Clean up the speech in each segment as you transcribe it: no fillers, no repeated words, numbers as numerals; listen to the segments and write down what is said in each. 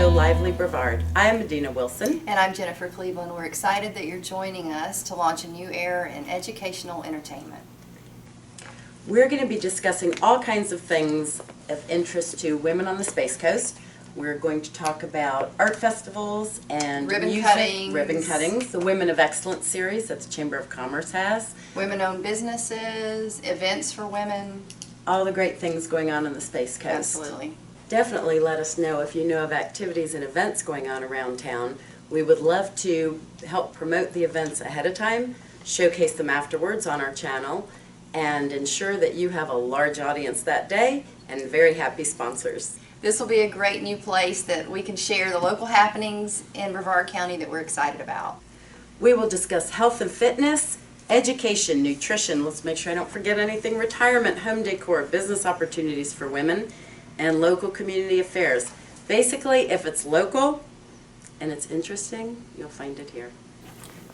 show Lively Brevard. I am Adena Wilson. And I'm Jennifer Cleveland. We're excited that you're joining us to launch a new era in educational entertainment. We're going to be discussing all kinds of things of interest to women on the Space Coast. We're going to talk about art festivals and ribbon cuttings, the Women of Excellence series that the Chamber of Commerce has. Women-owned businesses, events for women. All the great things going on the Space Coast. Absolutely. Definitely let us know if you know of activities and events going on around town. We would love to help promote the events ahead of time, showcase them afterwards on our channel, and ensure that you have a large audience that day and very happy sponsors. This will be a great new place that we can share the local happenings in Brevard County that we're excited about. We will discuss health and fitness, education, nutrition, let's make sure I don't forget anything, retirement, home decor, business opportunities for women, and local community affairs. Basically, if it's local and it's interesting, you'll find it here.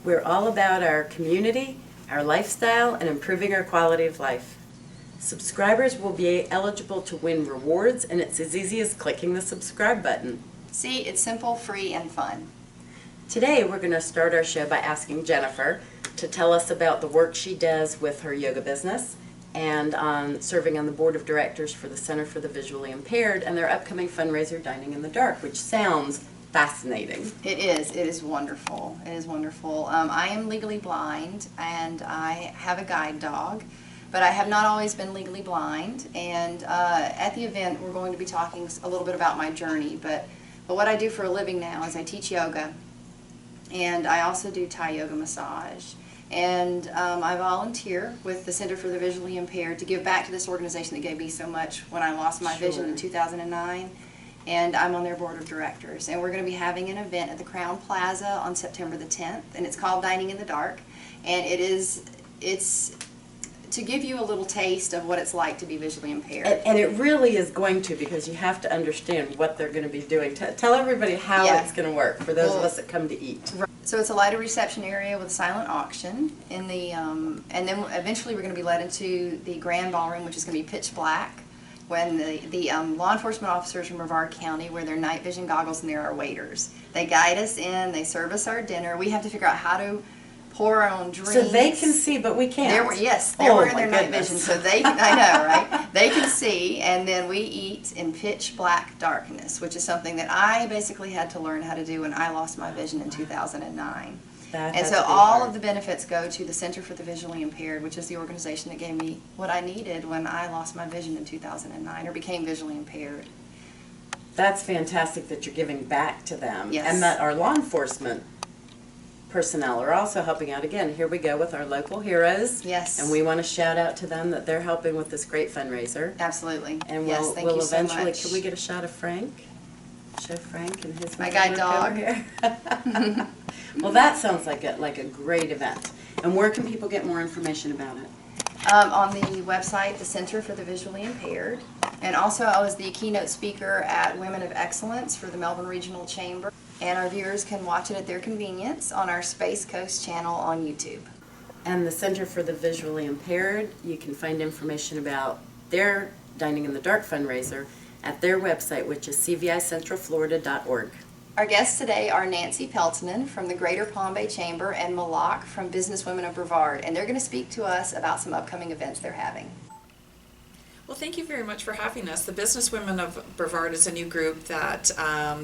We're all about our community, our lifestyle, and improving our quality of life. Subscribers will be eligible to win rewards, and it's as easy as clicking the subscribe button. See, it's simple, free, and fun. Today, we're going to start our show by asking Jennifer to tell us about the work she does with her yoga business and on serving on the board of directors for the Center for the Visually Impaired and their upcoming fundraiser, Dining in the Dark, which sounds fascinating. It is. It is wonderful. It is wonderful. I am legally blind, and I have a guide dog, but I have not always been legally blind. And at the event, we're going to be talking a little bit about my journey. But what I do for a living now is I teach yoga, and I also do Thai yoga massage. And I volunteer with the Center for the Visually Impaired to give back to this organization that gave me so much when I lost my vision in 2009. And I'm on their board of directors. And we're going to be having an event at the Crown Plaza on September the 10th. And it's called Dining in the Dark. And it's to give you a little taste of what it's like to be visually impaired. And it really is going to, because you have to understand what they're going to be doing. Tell everybody how it's going to work for those of us that come to eat. So it's a lighted reception area with a silent auction in the, and then eventually we're going to be led into the grand ballroom, which is going to be pitch black, when the law enforcement officers from Brevard County wear their night vision goggles, and they're our waiters. They guide us in, they serve us our dinner. We have to figure out how to pour our own drinks. So they can see, but we can't. They're wearing their night vision, so they, I know, right? They can see, and then we eat in pitch black darkness, which is something that I basically had to learn how to do when I lost my vision in 2009. And so all of the benefits go to the Center for the Visually Impaired, which is the organization that gave me what I needed when I lost my vision in 2009 or became visually impaired. That's fantastic that you're giving back to them. Yes. And that our law enforcement personnel are also helping out. Again, here we go with our local heroes. Yes. And we want to shout out to them that they're helping with this great fundraiser. Absolutely. And yes, we'll you eventually, so much. can we get a shot of Frank? Show Frank and his my guide dog. Here. Well, that sounds like a great event. And where can people get more information about it? On the website, the Center for the Visually Impaired. And also I was the keynote speaker at Women of Excellence for the Melbourne Regional Chamber. And our viewers can watch it at their convenience on our Space Coast channel on YouTube. And the Center for the Visually Impaired, you can find information about their Dining in the Dark fundraiser at their website, which is cvicentralflorida.org. Our guests today are Nancy Peltonen from the Greater Palm Bay Chamber and Malak from Businesswomen of Brevard, and they're going to speak to us about some upcoming events they're having. Well, thank you very much for having us. The Businesswomen of Brevard is a new group that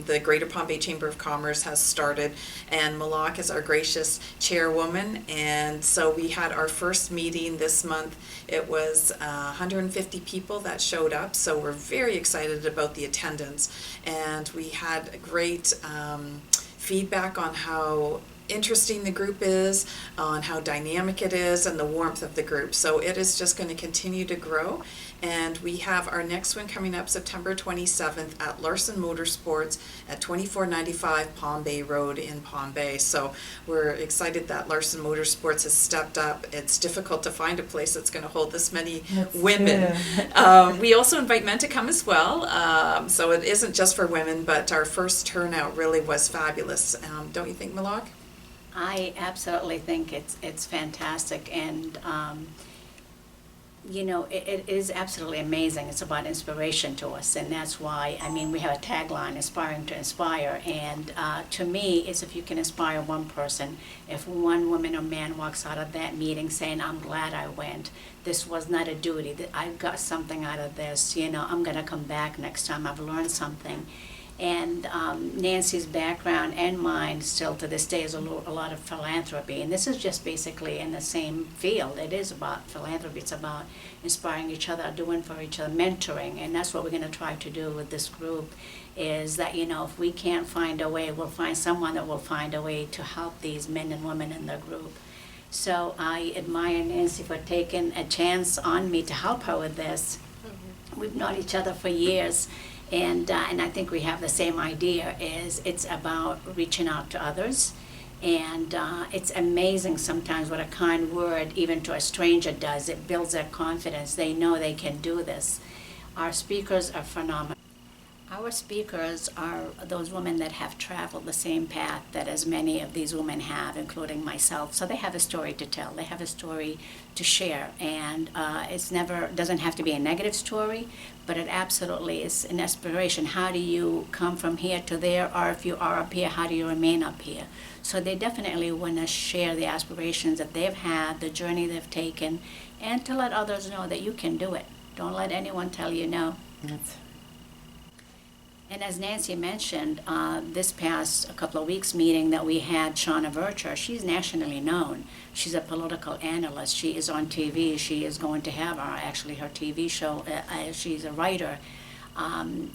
the Greater Palm Bay Chamber of Commerce has started, and Malak is our gracious chairwoman. And so we had our first meeting this month. It was 150 people that showed up, so we're very excited about the attendance. And we had great feedback on how interesting the group is, on how dynamic it is, and the warmth of the group. So it is just going to continue to grow. And we have our next one coming up September 27th at Larson Motorsports at 2495 Palm Bay Road in Palm Bay. So we're excited that Larson Motorsports has stepped up. It's difficult to find a place that's going to hold this many women. We also invite men to come as well. So it isn't just for women, but our first turnout really was fabulous. Don't you think, Malak? I absolutely think it's fantastic, and It is absolutely amazing. It's about inspiration to us, and that's why, we have a tagline, inspiring to inspire, and to me, it's if you can inspire one person, if one woman or man walks out of that meeting saying, I'm glad I went, this was not a duty, that I got something out of this, I'm going to come back next time, I've learned something. And Nancy's background and mine still to this day is a lot of philanthropy. And this is just basically in the same field. It is about philanthropy. It's about inspiring each other, doing for each other, mentoring. And that's what we're going to try to do with this group is that, if we can't find a way, we'll find someone that will find a way to help these men and women in the group. So I admire Nancy for taking a chance on me to help her with this. We've known each other for years. And I think we have the same idea, is it's about reaching out to others. And it's amazing sometimes what a kind word, even to a stranger, does. It builds their confidence. They know they can do this. Our speakers are phenomenal. Our speakers are those women that have traveled the same path that as many of these women have, including myself. So they have a story to tell. They have a story to share. And doesn't have to be a negative story, but it absolutely is an inspiration. How do you come from here to there? Or if you are up here, how do you remain up here? So they definitely want to share the aspirations that they've had, the journey they've taken, and to let others know that you can do it. Don't let anyone tell you no. And as Nancy mentioned, this past a couple of weeks meeting that we had, Shauna Vercher, she's nationally known. She's a political analyst. She is on TV. She is going to have her TV show. She's a writer.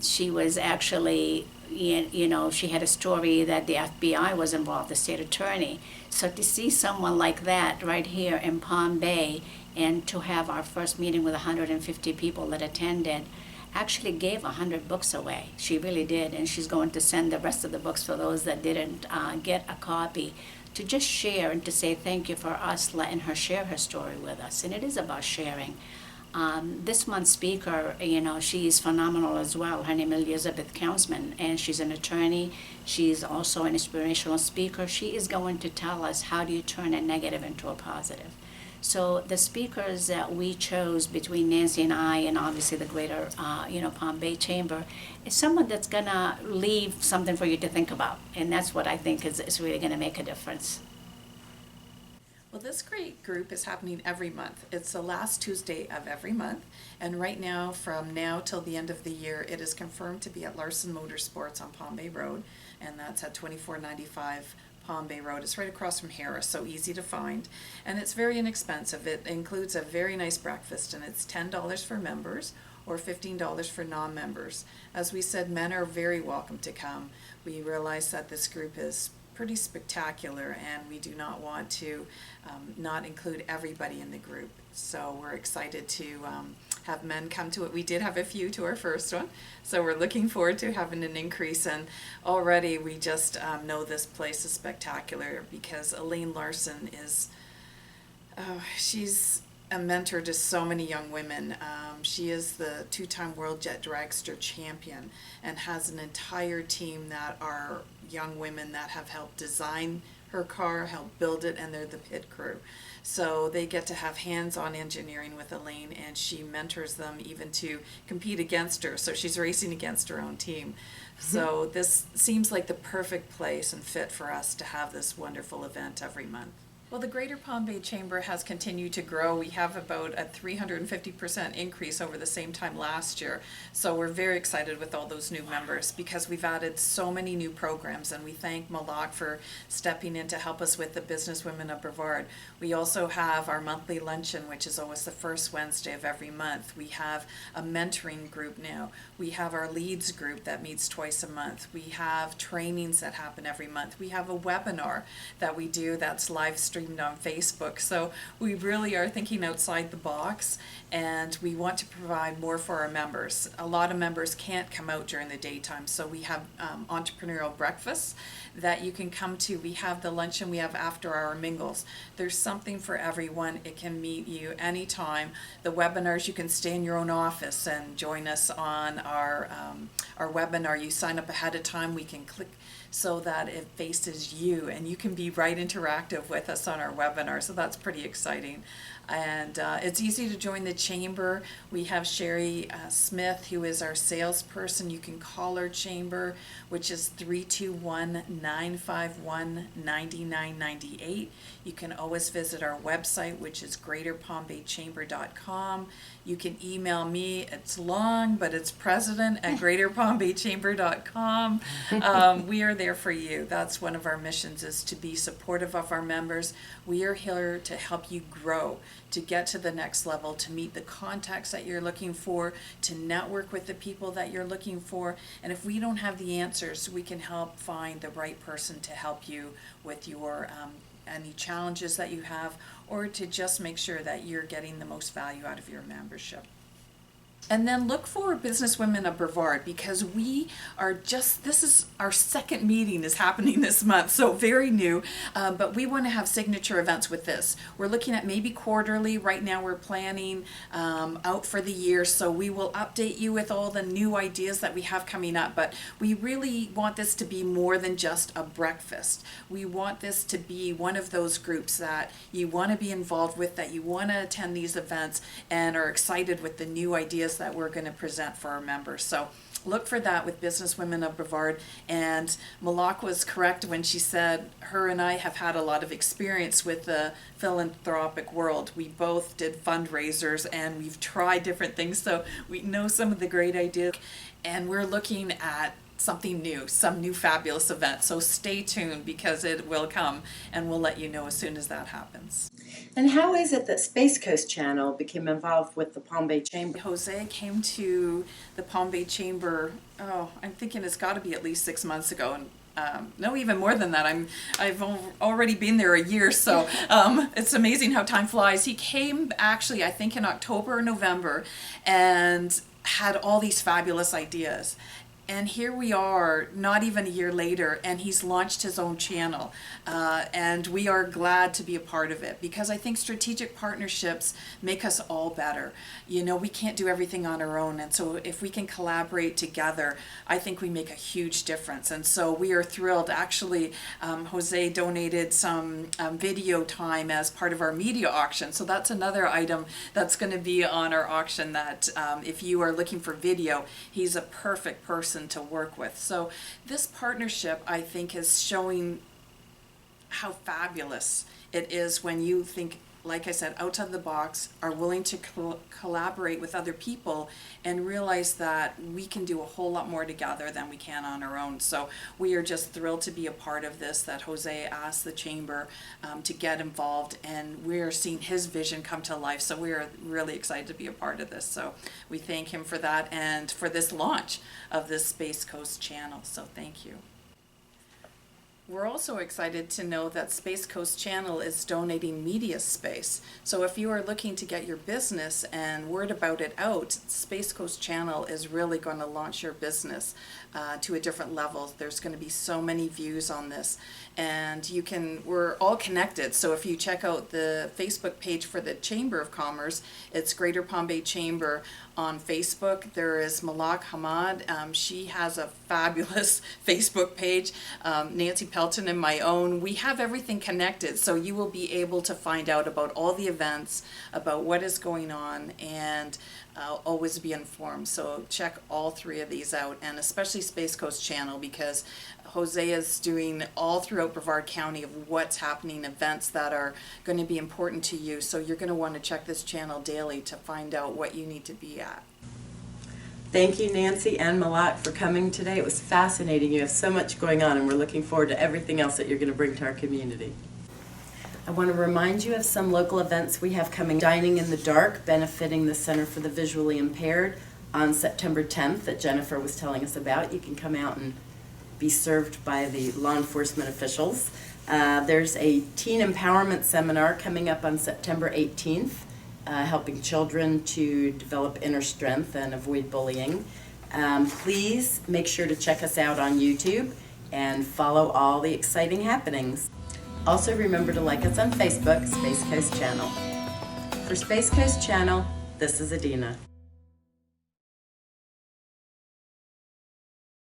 She was actually, she had a story that the FBI was involved, the state attorney. So to see someone like that right here in Palm Bay, and to have our first meeting with 150 people that attended, actually gave 100 books away. She really did, and she's going to send the rest of the books for those that didn't get a copy, to just share and to say thank you for us letting her share her story with us. And it is about sharing. This month's speaker, she's phenomenal as well. Her name is Elizabeth Counsman, and she's an attorney. She's also an inspirational speaker. She is going to tell us how do you turn a negative into a positive. So the speakers that we chose between Nancy and I, and obviously the greater, Palm Bay Chamber, is someone that's going to leave something for you to think about. And that's what I think is really going to make a difference. Well, this great group is happening every month. It's the last Tuesday of every month. And right now, from now till the end of the year, it is confirmed to be at Larson Motorsports on Palm Bay Road. And that's at 2495 Palm Bay Road. It's right across from Harris, so easy to find. And it's very inexpensive. It includes a very nice breakfast, and it's $10 for members or $15 for non-members. As we said, men are very welcome to come. We realize that this group is pretty spectacular, and we do not want to not include everybody in the group. So we're excited to have men come to it. We did have a few to our first one, so we're looking forward to having an increase. And already we just know this place is spectacular because Elaine Larson is, she's a mentor to so many young women. She is the two-time World Jet Dragster champion and has an entire team that are young women that have helped design her car, helped build it, and they're the pit crew. So they get to have hands-on engineering with Elaine, and she mentors them even to compete against her. So she's racing against her own team. So this seems like the perfect place and fit for us to have this wonderful event every month. Well, the Greater Palm Bay Chamber has continued to grow. We have about a 350% increase over the same time last year. So we're very excited with all those new members because we've added so many new programs, and we thank Malak for stepping in to help us with the Business Women of Brevard. We also have our monthly luncheon, which is always the first Wednesday of every month. We have a mentoring group now. We have our leads group that meets twice a month. We have trainings that happen every month. We have a webinar that we do that's live streamed on Facebook. So we really are thinking outside the box, and we want to provide more for our members. A lot of members can't come out during the daytime, so we have entrepreneurial breakfasts that you can come to. We have the luncheon, we have after-hour mingles. There's something for everyone. It can meet you anytime. The webinars, you can stay in your own office and join us on our webinar. You sign up ahead of time. We can click so that it faces you, and you can be right interactive with us on our webinar, so that's pretty exciting. And it's easy to join the chamber. We have Sherry Smith, who is our salesperson. You can call our chamber, which is 321-951-9998. You can always visit our website, which is greaterpalmbaychamber.com. You can email me. It's long, but it's president@greaterpalmbaychamber.com. We are there for you. That's one of our missions, is to be supportive of our members. We are here to help you grow, to get to the next level, to meet the contacts that you're looking for, to network with the people that you're looking for. And if we don't have the answers, we can help find the right person to help you with your any challenges that you have, or to just make sure that you're getting the most value out of your membership. And then look for Businesswomen of Brevard, because we are this is our second meeting is happening this month, so very new, but we want to have signature events with this. We're looking at maybe quarterly. Right now we're planning out for the year, so we will update you with all the new ideas that we have coming up, but we really want this to be more than just a breakfast. We want this to be one of those groups that you want to be involved with, that you want to attend these events and are excited with the new ideas that we're going to present for our members. So look for that with Businesswomen of Brevard. And Malak was correct when she said her and I have had a lot of experience with the philanthropic world. We both did fundraisers and we've tried different things, so we know some of the great ideas, and we're looking at something new, some new fabulous event. So stay tuned, because it will come, and we'll let you know as soon as that happens. And how is it that Space Coast Channel became involved with the Palm Bay Chamber? Jose came to the Palm Bay Chamber, I'm thinking it's got to be at least 6 months ago, and no, even more than that. I've already been there a year, so it's amazing how time flies. He came actually, I think, in October or November, and had all these fabulous ideas. And here we are, not even a year later, and he's launched his own channel. And we are glad to be a part of it, because I think strategic partnerships make us all better. You know, we can't do everything on our own, and so if we can collaborate together, I think we make a huge difference. And so we are thrilled. Actually, Jose donated some video time as part of our media auction. So that's another item that's going to be on our auction, that if you are looking for video, he's a perfect person to work with. So this partnership, I think, is showing how fabulous it is when you think, like I said, outside the box, are willing to collaborate with other people and realize that we can do a whole lot more together than we can on our own. So we are just thrilled to be a part of this, that Jose asked the Chamber to get involved, and we're seeing his vision come to life. So we are really excited to be a part of this. So we thank him for that, and for this launch of this Space Coast channel. So thank you. We're also excited to know that Space Coast Channel is donating media space. So if you are looking to get your business and word about it out, Space Coast Channel is really going to launch your business to a different level. There's going to be so many views on this, and we're all connected. So if you check out the Facebook page for the Chamber of Commerce, it's Greater Palm Bay Chamber on Facebook. There is Malak Hammad. She has a fabulous Facebook page. Nancy Peltonen, my own. We have everything connected, so you will be able to find out about all the events, about what is going on, and always be informed. So check all three of these out, and especially Space Coast Channel, because Jose is doing all throughout Brevard County of what's happening, events that are going to be important to you. So you're going to want to check this channel daily to find out what you need to be at. Thank you, Nancy and Malak, for coming today. It was fascinating. You have so much going on, and we're looking forward to everything else that you're going to bring to our community. I want to remind you of some local events we have coming. Dining in the Dark, benefiting the Center for the Visually Impaired on September 10th that Jennifer was telling us about. You can come out and be served by the law enforcement officials. There's a teen empowerment seminar coming up on September 18th, helping children to develop inner strength and avoid bullying. Please make sure to check us out on YouTube and follow all the exciting happenings. Also remember to like us on Facebook, Space Coast Channel. For Space Coast Channel, this is Adena.